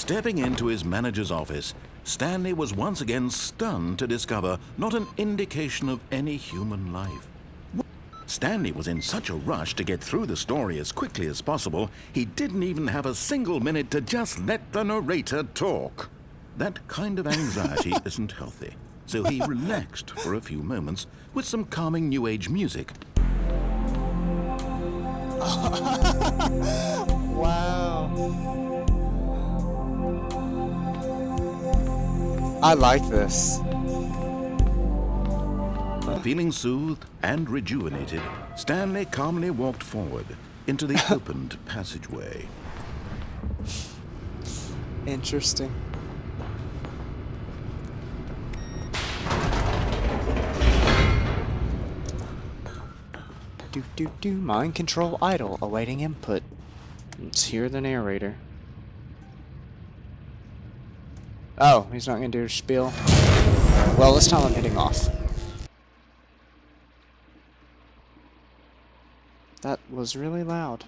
Stepping into his manager's office, Stanley was once again stunned to discover not an indication of any human life. Stanley was in such a rush to get through the story as quickly as possible, he didn't even have a single minute to just let the narrator talk. That kind of anxiety isn't healthy, so he relaxed for a few moments with some calming New Age music. Wow. I like this. Feeling soothed and rejuvenated, Stanley calmly walked forward into the opened passageway. Interesting. Mind control idle, awaiting input. Let's hear the narrator. Oh, he's not gonna do a spiel. Well, this time I'm hitting off. That was really loud.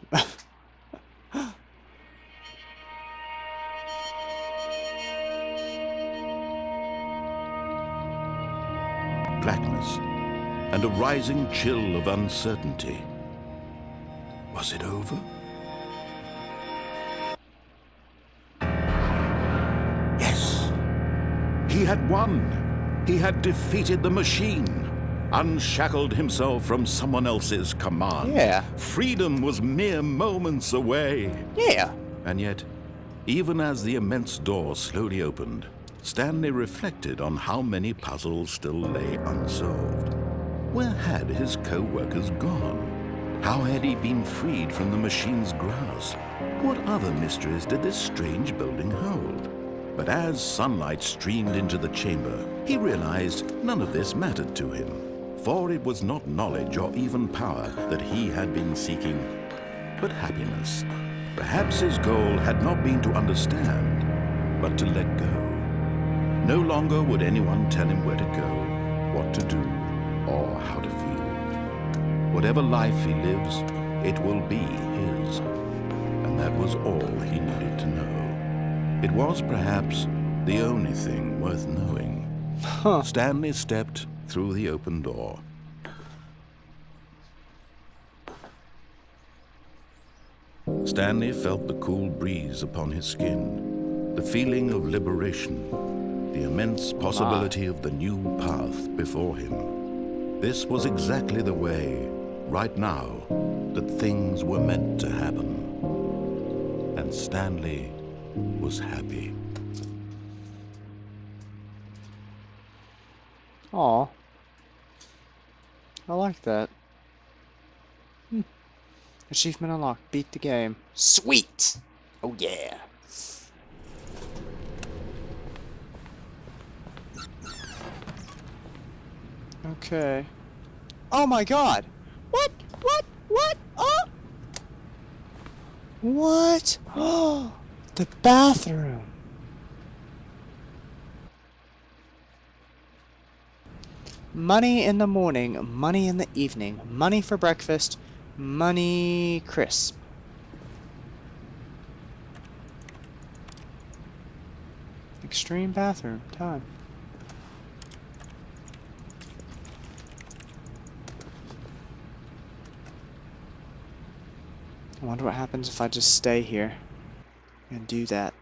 Blackness and a rising chill of uncertainty. Was it over? Yes! He had won! He had defeated the machine! Unshackled himself from someone else's command. Yeah. Freedom was mere moments away. Yeah. And yet, even as the immense door slowly opened, Stanley reflected on how many puzzles still lay unsolved. Where had his co-workers gone? How had he been freed from the machine's grasp? What other mysteries did this strange building hold? But as sunlight streamed into the chamber, he realized none of this mattered to him. For it was not knowledge or even power that he had been seeking, but happiness. Perhaps his goal had not been to understand, but to let go. No longer would anyone tell him where to go, what to do, or how to feel. Whatever life he lives, it will be his. And that was all he needed to know. It was perhaps the only thing worth knowing. Stanley stepped through the open door. Stanley felt the cool breeze upon his skin, the feeling of liberation, the immense possibility of the new path before him. This was exactly the way, right now, that things were meant to happen. And Stanley was happy. Aw. I like that. Achievement unlocked. Beat the game. Sweet! Oh yeah. Okay. Oh my god! What? Oh! What? Oh! The bathroom! Money in the morning, money in the evening, money for breakfast, money crisp. Extreme bathroom time. I wonder what happens if I just stay here and do that.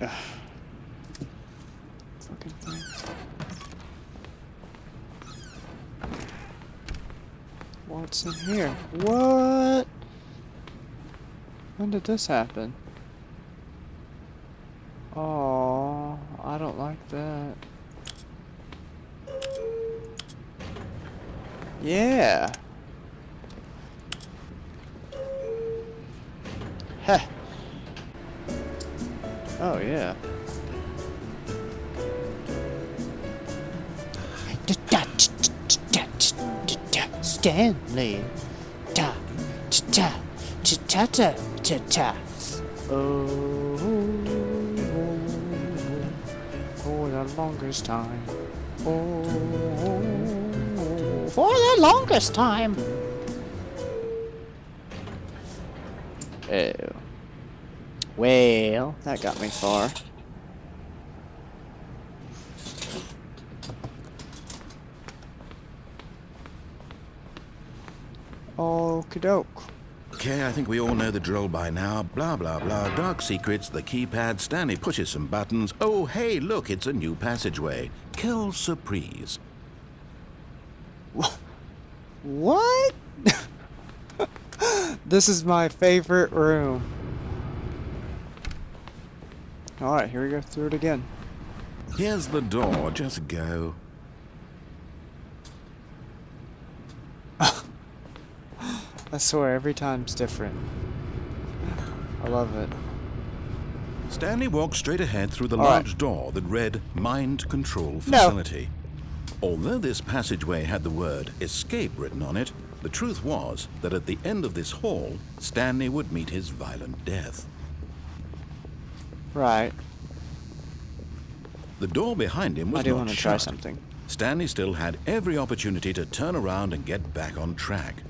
Ugh. Fucking thing. What's in here? What? When did this happen? Oh, I don't like that. Yeah. Heh. Oh, yeah. Stanley. Ta ta ta ta ta ta ta. Oh, for the longest time. Oh, for the longest time. Oh. Well, that got me far. Okie doke. Okay, I think we all know the drill by now. Blah, blah, blah. Dark secrets, the keypad. Stanley pushes some buttons. Oh, hey, look, it's a new passageway. Quelle surprise. What? This is my favorite room. Alright, here we go through it again. Here's the door. Just go. I swear, every time's different. I love it. Stanley walked straight ahead through the All right. large door that read Mind Control Facility. Although this passageway had the word escape written on it, the truth was that at the end of this hall, Stanley would meet his violent death. Right. The door behind him was I do not want to try shut. something. Stanley still had every opportunity to turn around and get back on track.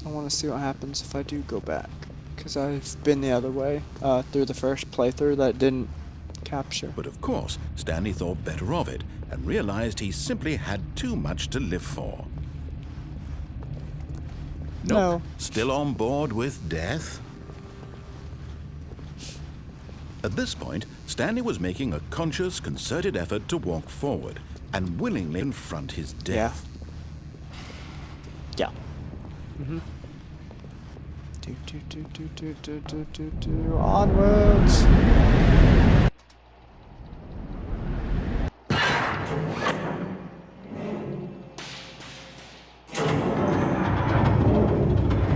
I want to see what happens if I do go back. Because I've been the other way through the first playthrough that didn't capture. But of course, Stanley thought better of it and realized he simply had too much to live for. Nope. No. Still on board with death? At this point, Stanley was making a conscious, concerted effort to walk forward and willingly confront his death. Yeah. Mm-hmm. Onwards!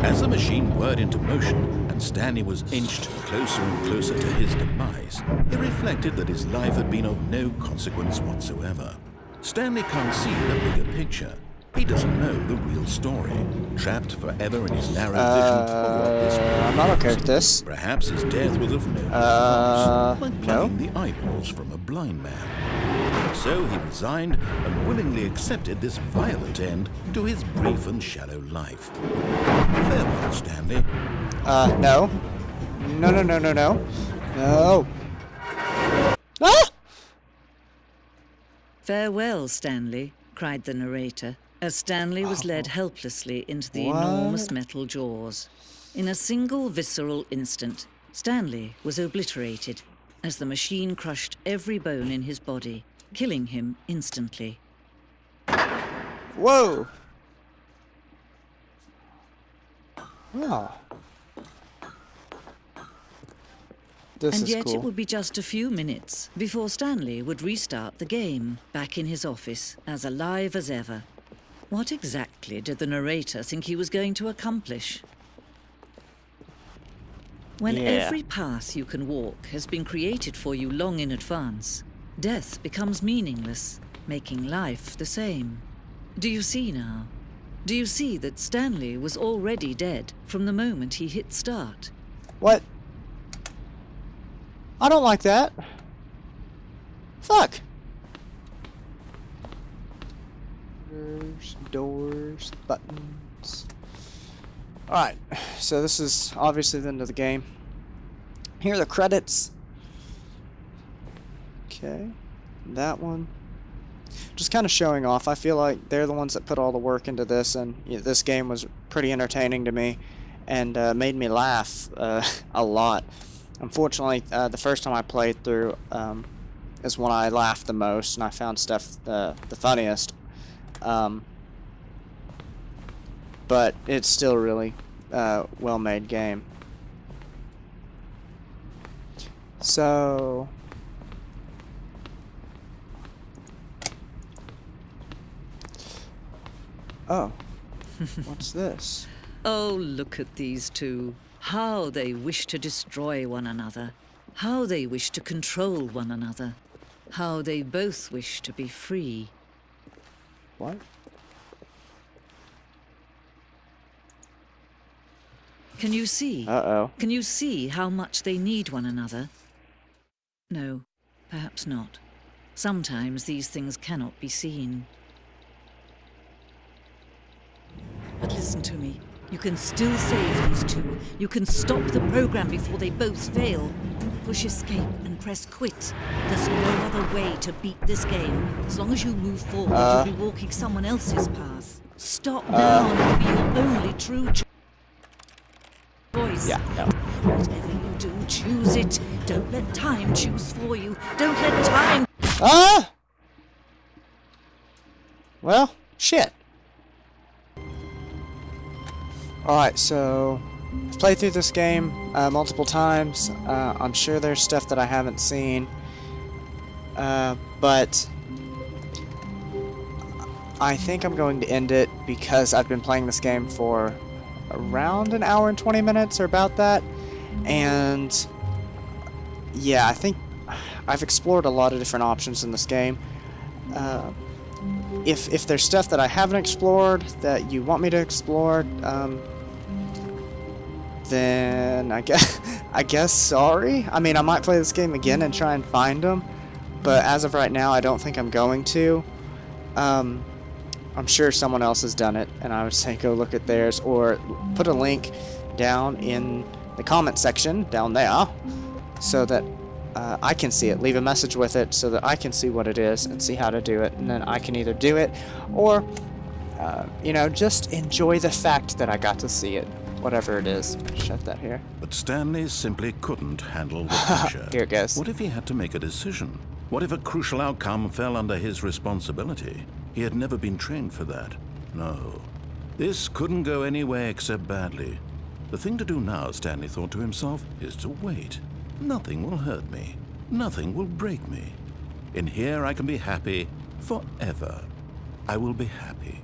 As the machine whirred into motion and Stanley was inched closer and closer to his demise, he reflected that his life had been of no consequence whatsoever. Stanley can't see the bigger picture. He doesn't know the real story, trapped forever in his narrow vision of what this world I'm not okay was. with this. Perhaps his death was of no consequence, like no? plucking the eyeballs from a blind man. So he resigned and willingly accepted this violent end to his brief and shallow life. Farewell, Stanley. No. No, no, no, no, no. No. Ah! "Farewell, Stanley," cried the narrator, as Stanley was led helplessly into the enormous metal jaws. In a single visceral instant, Stanley was obliterated as the machine crushed every bone in his body, killing him instantly. Whoa! Oh. This And is yet cool. it would be just a few minutes before Stanley would restart the game, back in his office, as alive as ever. What exactly did the narrator think he was going to accomplish? When Yeah. every path you can walk has been created for you long in advance, death becomes meaningless, making life the same. Do you see now? Do you see that Stanley was already dead from the moment he hit start? What? I don't like that. Fuck. Doors, buttons. Alright, so this is obviously the end of the game. Here are the credits. Okay, that one. Just kind of showing off. I feel like they're the ones that put all the work into this, and this game was pretty entertaining to me and made me laugh a lot. Unfortunately, the first time I played through is when I laughed the most and I found stuff the funniest. But it's still a really well-made game. So... Oh. What's this? Oh, look at these two. How they wish to destroy one another. How they wish to control one another. How they both wish to be free. What? Can you see? Uh-oh. Can you see how much they need one another? No, perhaps not. Sometimes these things cannot be seen. But listen to me. You can still save these two. You can stop the program before they both fail. Push escape and press quit. There's no other way to beat this game. As long as you move forward, you'll be walking someone else's path. Stop now and be your only true choice. Yeah, no. Whatever you do, choose it. Don't let time choose for you. Don't let time... Ah! Well, shit. Alright, so I've played through this game multiple times. I'm sure there's stuff that I haven't seen. But I think I'm going to end it because I've been playing this game for around an hour and 20 minutes or about that. And yeah, I think I've explored a lot of different options in this game. If there's stuff that I haven't explored that you want me to explore, then I guess sorry. I mean, I might play this game again and try and find them, but as of right now, I don't think I'm going to. I'm sure someone else has done it, and I would say go look at theirs, or put a link down in the comment section down there, so that I can see it. Leave a message with it so that I can see what it is and see how to do it, and then I can either do it or, you know, just enjoy the fact that I got to see it, whatever it is. Shut that here. But Stanley simply couldn't handle the pressure. Here it goes. What if he had to make a decision? What if a crucial outcome fell under his responsibility? He had never been trained for that. No. This couldn't go any way except badly. The thing to do now, Stanley thought to himself, is to wait. Nothing will hurt me. Nothing will break me. In here I can be happy forever. I will be happy.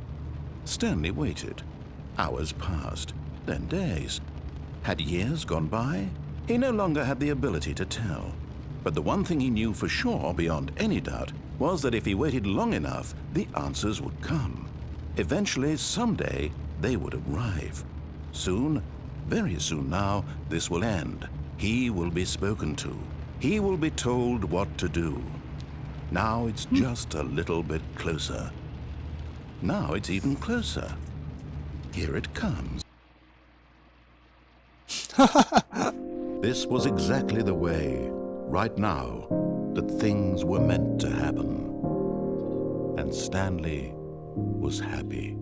Stanley waited. Hours passed, then days. Had years gone by? He no longer had the ability to tell. But the one thing he knew for sure, beyond any doubt, was that if he waited long enough, the answers would come. Eventually, someday, they would arrive. Soon, very soon now, this will end. He will be spoken to. He will be told what to do. Now it's just a little bit closer. Now it's even closer. Here it comes. This was exactly the way, right now, that things were meant to happen. And Stanley was happy.